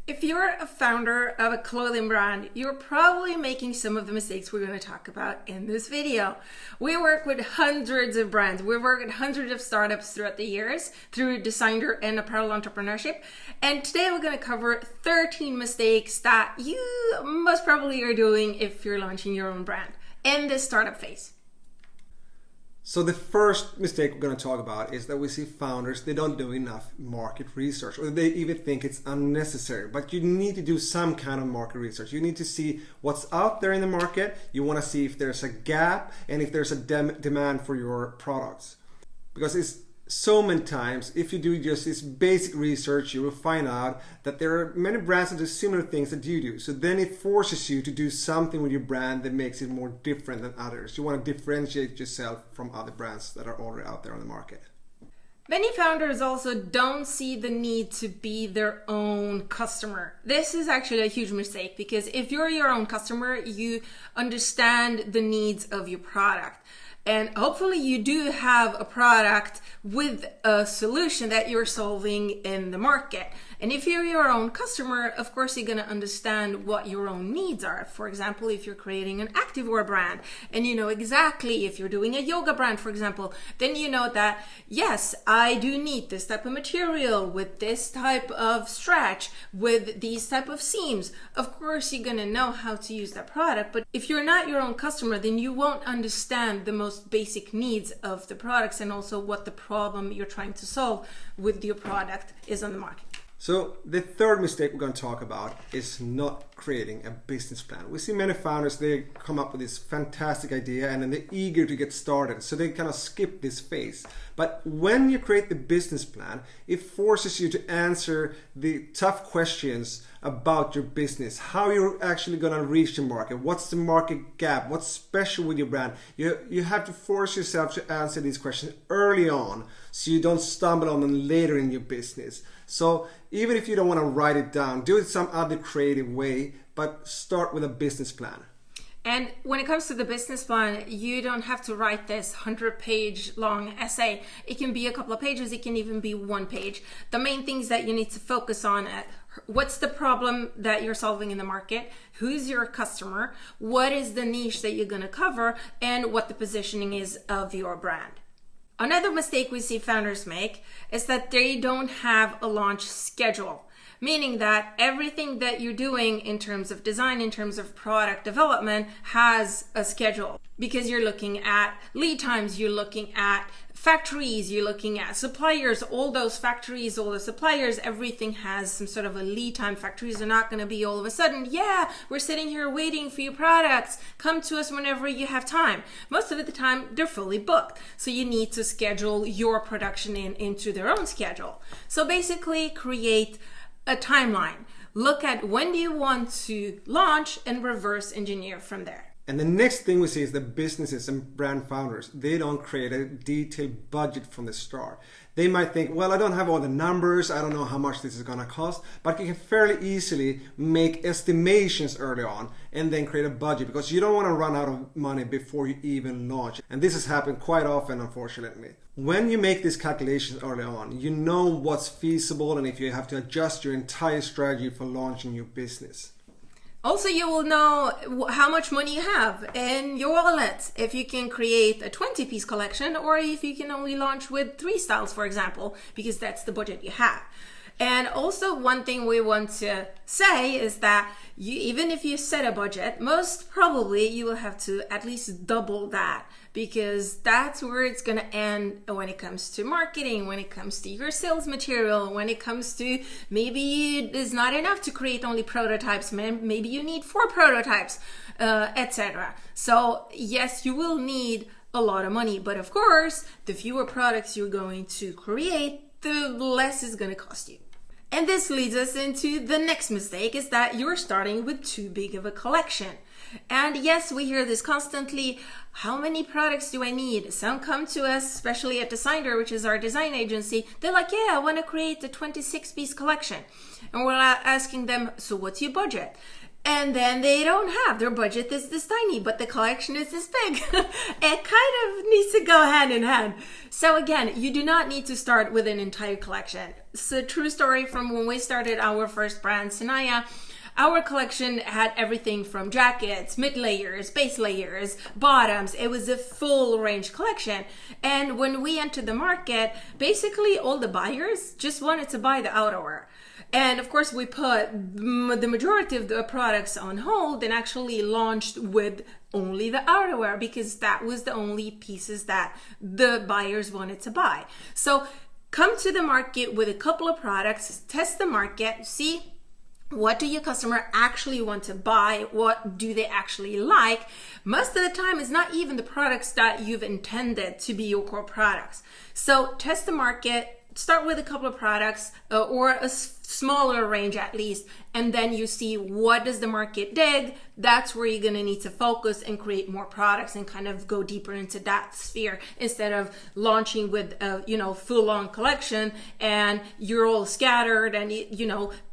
If you're a founder of a clothing brand, you're probably making some of the mistakes we're going to talk about in this video. We work with hundreds of brands. We work with hundreds of startups throughout the years through Desinder and Apparel Entrepreneurship. And today we're going to cover 13 mistakes that you most probably are doing if you're launching your own brand in this startup phase. So the first mistake we're going to talk about is that we see founders, they don't do enough market research, or they even think it's unnecessary. But you need to do some kind of market research. You need to see what's out there in the market. You want to see if there's a gap and if there's a demand for your products. Because it's so many times, if you do just this basic research, you will find out that there are many brands that do similar things that you do. So then it forces you to do something with your brand that makes it more different than others. You want to differentiate yourself from other brands that are already out there on the market. Many founders also don't see the need to be their own customer. This is actually a huge mistake, because if you're your own customer, you understand the needs of your product. And hopefully you do have a product with a solution that you're solving in the market. And if you're your own customer, of course, you're going to understand what your own needs are. For example, if you're creating an activewear brand and you know exactly, if you're doing a yoga brand, for example, then you know that, yes, I do need this type of material with this type of stretch, with these type of seams. Of course, you're going to know how to use that product. But if you're not your own customer, then you won't understand the most basic needs of the products and also what the problem you're trying to solve with your product is on the market. So the third mistake we're going to talk about is not creating a business plan. We see many founders, they come up with this fantastic idea and then they're eager to get started. So they kind of skip this phase. But when you create the business plan, it forces you to answer the tough questions about your business, how you're actually going to reach the market, what's the market gap, what's special with your brand. You have to force yourself to answer these questions early on so you don't stumble on them later in your business. So even if you don't want to write it down, do it some other creative way, but start with a business plan. And when it comes to the business plan, you don't have to write this 100-page long essay. It can be a couple of pages. It can even be one page. The main things that you need to focus on: what's the problem that you're solving in the market? Who's your customer? What is the niche that you're going to cover? And what the positioning is of your brand. Another mistake we see founders make is that they don't have a launch schedule. Meaning that everything that you're doing in terms of design, in terms of product development, has a schedule. Because you're looking at lead times, you're looking at factories, you're looking at suppliers, all those factories, all the suppliers, everything has some sort of a lead time. Factories are not going to be all of a sudden, yeah, we're sitting here waiting for your products, come to us whenever you have time. Most of the time, they're fully booked. So you need to schedule your production into their own schedule. So basically create a timeline. Look at when do you want to launch and reverse engineer from there. And the next thing we see is that businesses and brand founders, they don't create a detailed budget from the start. They might think, well, I don't have all the numbers, I don't know how much this is going to cost, but you can fairly easily make estimations early on and then create a budget, because you don't want to run out of money before you even launch. And this has happened quite often, unfortunately. When you make these calculations early on, you know what's feasible and if you have to adjust your entire strategy for launching your business. Also, you will know how much money you have in your wallet, if you can create a 20-piece collection or if you can only launch with 3 styles, for example, because that's the budget you have. And also, one thing we want to say is that even if you set a budget, most probably you will have to at least double that, because that's where it's going to end when it comes to marketing, when it comes to your sales material, when it comes to maybe it's not enough to create only prototypes, maybe you need 4 prototypes, etc. So yes, you will need a lot of money, but of course, the fewer products you're going to create, the less it's going to cost you. And this leads us into the next mistake, is that you're starting with too big of a collection. And yes, we hear this constantly. How many products do I need? Some come to us, especially at Desinder, which is our design agency. They're like, yeah, I want to create a 26-piece collection. And we're asking them, so what's your budget? And then they don't have, their budget is this tiny, but the collection is this big. It kind of needs to go hand in hand. So again, you do not need to start with an entire collection. It's a true story from when we started our first brand, Sanaya. Our collection had everything from jackets, mid layers, base layers, bottoms. It was a full range collection. And when we entered the market, basically all the buyers just wanted to buy the outerwear. And of course, we put the majority of the products on hold and actually launched with only the outerwear because that was the only pieces that the buyers wanted to buy. So come to the market with a couple of products, test the market, see what do your customer actually want to buy? What do they actually like? Most of the time, it's not even the products that you've intended to be your core products. So test the market, start with a couple of products or a smaller range at least, and then you see what does the market dig. That's where you're going to need to focus and create more products and kind of go deeper into that sphere instead of launching with a full-on collection and you're all scattered and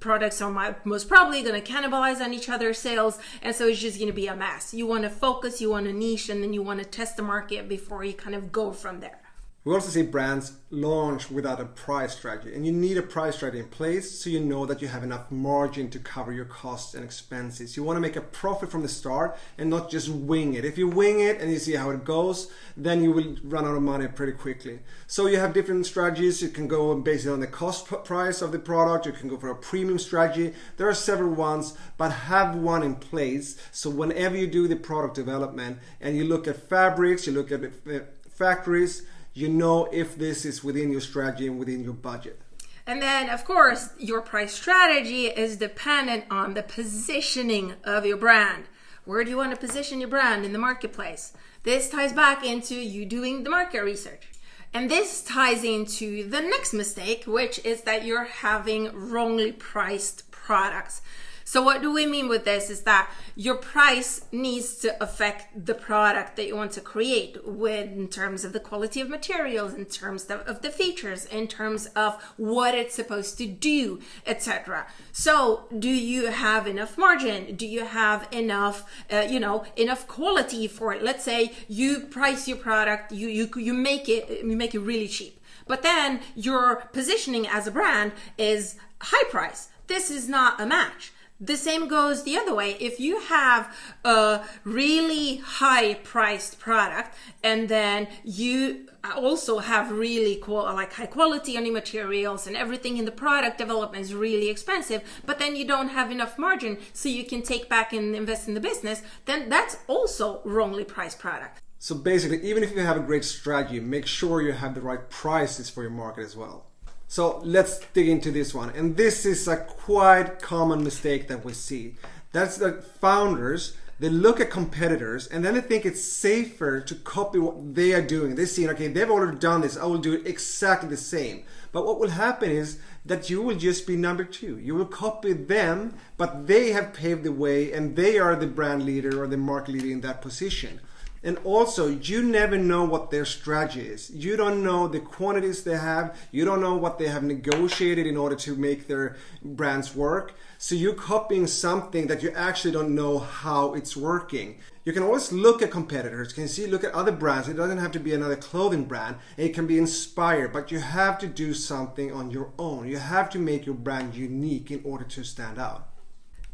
products are most probably going to cannibalize on each other's sales, and so it's just going to be a mess. You want to focus, you want to niche, and then you want to test the market before you kind of go from there. We also see brands launch without a price strategy, and you need a price strategy in place so you know that you have enough margin to cover your costs and expenses. You want to make a profit from the start and not just wing it. If you wing it and you see how it goes, then you will run out of money pretty quickly. So you have different strategies. You can go based on the cost price of the product. You can go for a premium strategy. There are several ones, but have one in place so whenever you do the product development and you look at fabrics, you look at the factories, you know if this is within your strategy and within your budget. And then, of course, your price strategy is dependent on the positioning of your brand. Where do you want to position your brand in the marketplace? This ties back into you doing the market research. And this ties into the next mistake, which is that you're having wrongly priced products. So what do we mean with this is that your price needs to affect the product that you want to create in terms of the quality of materials, in terms of the features, in terms of what it's supposed to do, etc. So do you have enough margin? Do you have enough, enough quality for it? Let's say you price your product, you make it really cheap, but then your positioning as a brand is high price. This is not a match. The same goes the other way. If you have a really high priced product and then you also have really high quality on the materials and everything in the product development is really expensive, but then you don't have enough margin so you can take back and invest in the business, then that's also wrongly priced product. So basically, even if you have a great strategy, make sure you have the right prices for your market as well. So let's dig into this one. And this is a quite common mistake that we see. That's that founders, they look at competitors and then they think it's safer to copy what they are doing. They see, okay, they've already done this, I will do it exactly the same. But what will happen is that you will just be number two. You will copy them, but they have paved the way and they are the brand leader or the market leader in that position. And also, you never know what their strategy is. You don't know the quantities they have. You don't know what they have negotiated in order to make their brands work. So you're copying something that you actually don't know how it's working. You can always look at competitors. You can look at other brands. It doesn't have to be another clothing brand. It can be inspired, but you have to do something on your own. You have to make your brand unique in order to stand out.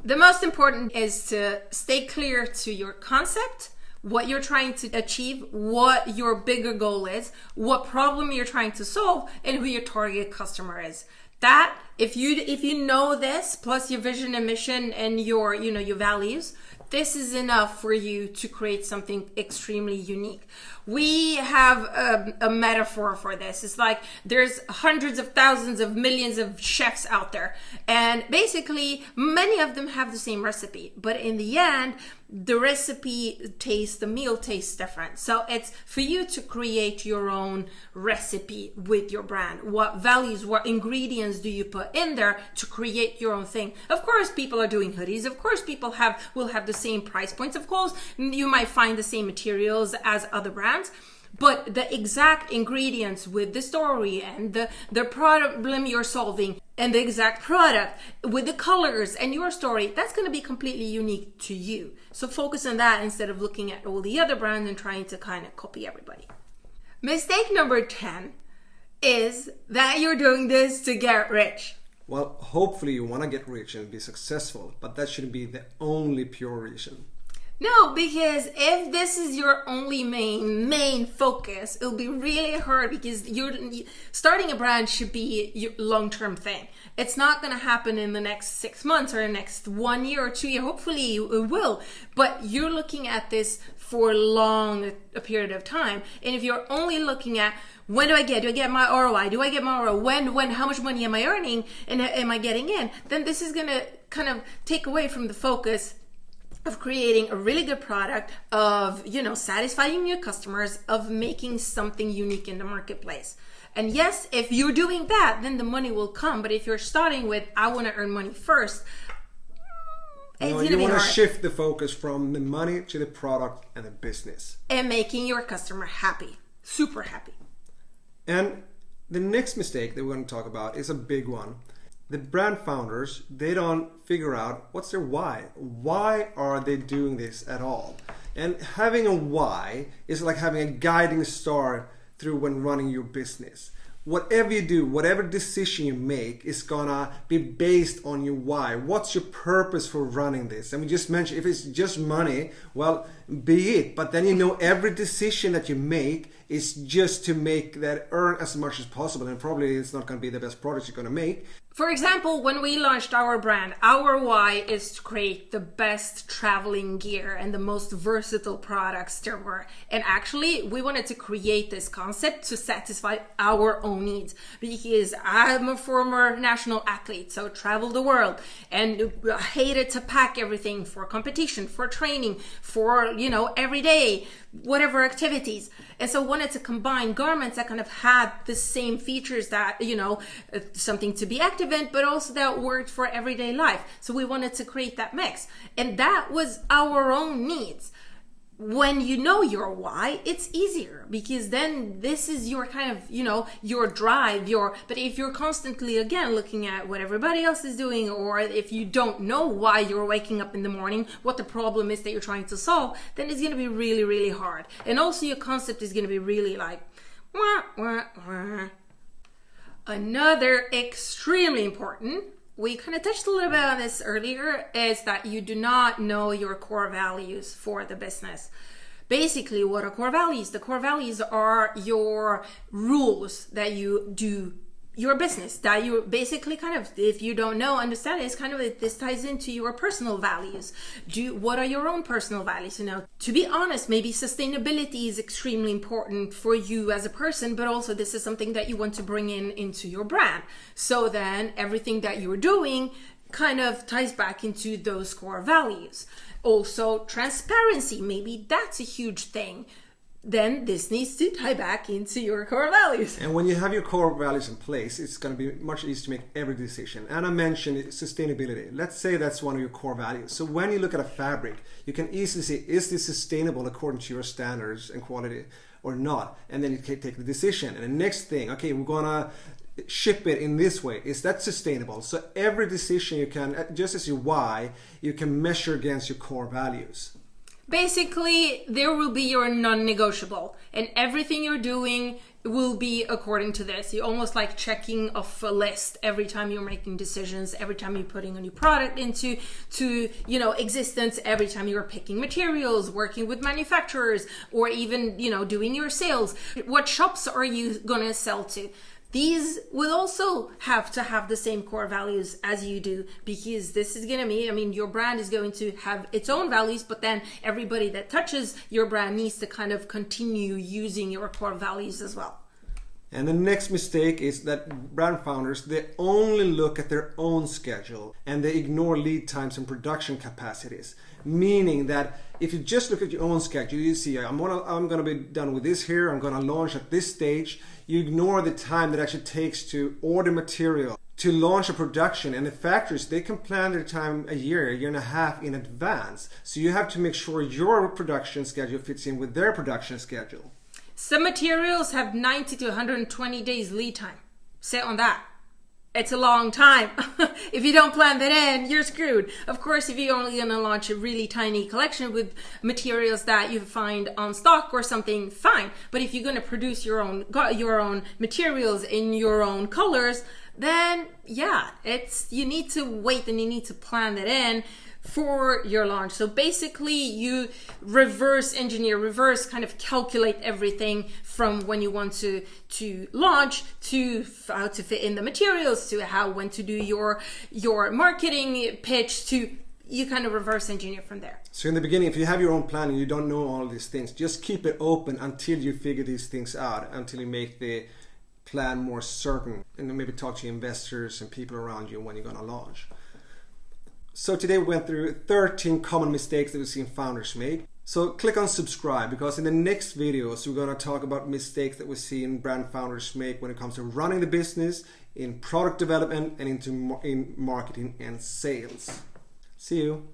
The most important is to stay clear to your concept, what you're trying to achieve, what your bigger goal is, what problem you're trying to solve, and who your target customer is. That, if you know this, plus your vision and mission and your values, this is enough for you to create something extremely unique. We have a metaphor for this. It's like there's hundreds of thousands of millions of chefs out there. And basically, many of them have the same recipe. But in the end, the meal tastes different. So it's for you to create your own recipe with your brand. What values, what ingredients do you put in there to create your own thing? Of course, people are doing hoodies. Of course, people will have the same price points. Of course, you might find the same materials as other brands. But the exact ingredients with the story and the problem you're solving, and the exact product with the colors and your story, that's going to be completely unique to you. So focus on that instead of looking at all the other brands and trying to kind of copy everybody. Mistake number 10 is that you're doing this to get rich. Well, hopefully you want to get rich and be successful, but that shouldn't be the only pure reason. No, because if this is your only main focus, it'll be really hard, because starting a brand should be your long-term thing. It's not going to happen in the next 6 months or the next 1 year or 2 years. Hopefully it will, but you're looking at this for a period of time. And if you're only looking at, when do I get my ROI? Do I get my ROI? When, how much money am I earning? And am I getting in? Then this is going to kind of take away from the focus of creating a really good product, of, satisfying your customers, of making something unique in the marketplace. And yes, if you're doing that, then the money will come. But if you're starting with, I want to earn money first, it's going to be hard. You want to shift the focus from the money to the product and the business. And making your customer happy, super happy. And the next mistake that we're going to talk about is a big one. The brand founders, they don't figure out what's their why. Why are they doing this at all? And having a why is like having a guiding star through when running your business. Whatever you do, whatever decision you make is gonna be based on your why. What's your purpose for running this? And we just mentioned, if it's just money, well, be it. But then every decision that you make is just to make that earn as much as possible. And probably it's not gonna be the best product you're gonna make. For example, when we launched our brand, our why is to create the best traveling gear and the most versatile products there were. And actually, we wanted to create this concept to satisfy our own needs, because I'm a former national athlete, so traveled the world and hated to pack everything for competition, for training, for, everyday, whatever activities. And so wanted to combine garments that kind of had the same features that, something to be active in, but also that worked for everyday life. So we wanted to create that mix. And that was our own needs. When you know your why, it's easier, because then this is your kind of, your drive, but if you're constantly, again, looking at what everybody else is doing, or if you don't know why you're waking up in the morning, what the problem is that you're trying to solve, then it's going to be really, really hard. And also your concept is going to be really like, wah, wah, wah. Another extremely important, we kind of touched a little bit on this earlier, is that you do not know your core values for the business. Basically, what are core values? The core values are your rules that you do your business, that you basically kind of, if you don't know, understand it, it's kind of, this ties into your personal values. What are your own personal values? To be honest, maybe sustainability is extremely important for you as a person, but also this is something that you want to bring into your brand. So then everything that you're doing kind of ties back into those core values. Also, transparency, maybe that's a huge thing. Then this needs to tie back into your core values. And when you have your core values in place, it's going to be much easier to make every decision. And I mentioned sustainability. Let's say that's one of your core values. So when you look at a fabric, you can easily see, is this sustainable according to your standards and quality or not? And then you can take the decision. And the next thing, okay, we're going to ship it in this way. Is that sustainable? So every decision you can, just as your why, you can measure against your core values. Basically, there will be your non-negotiable, and everything you're doing will be according to this. You're almost like checking off a list every time you're making decisions, every time you're putting a new product into existence, every time you're picking materials, working with manufacturers, or even, doing your sales. What shops are you going to sell to? These will also have to have the same core values as you do, because this is going to mean, your brand is going to have its own values, but then everybody that touches your brand needs to kind of continue using your core values as well. And the next mistake is that brand founders, they only look at their own schedule and they ignore lead times and production capacities. Meaning that if you just look at your own schedule, you see, I'm gonna be done with this here, I'm gonna launch at this stage. You ignore the time that actually takes to order material, to launch a production. And the factories, they can plan their time a year and a half in advance. So you have to make sure your production schedule fits in with their production schedule. Some materials have 90 to 120 days lead time. Sit on that. it's a long time. If you don't plan that in, you're screwed. Of course, if you're only going to launch a really tiny collection with materials that you find on stock or something, fine. But if you're going to produce your own materials in your own colors, then yeah, you need to wait and you need to plan that in for your launch. So basically you reverse engineer, reverse kind of calculate everything from when you want to launch, to how to fit in the materials, to when to do your marketing pitch, to you kind of reverse engineer from there. So in the beginning, if you have your own plan and you don't know all these things, just keep it open until you figure these things out, until you make the plan more certain, and then maybe talk to your investors and people around you when you're going to launch. So today we went through 13 common mistakes that we've seen founders make. So click on subscribe, because in the next videos we're going to talk about mistakes that we've seen brand founders make when it comes to running the business, in product development, and in marketing and sales. See you.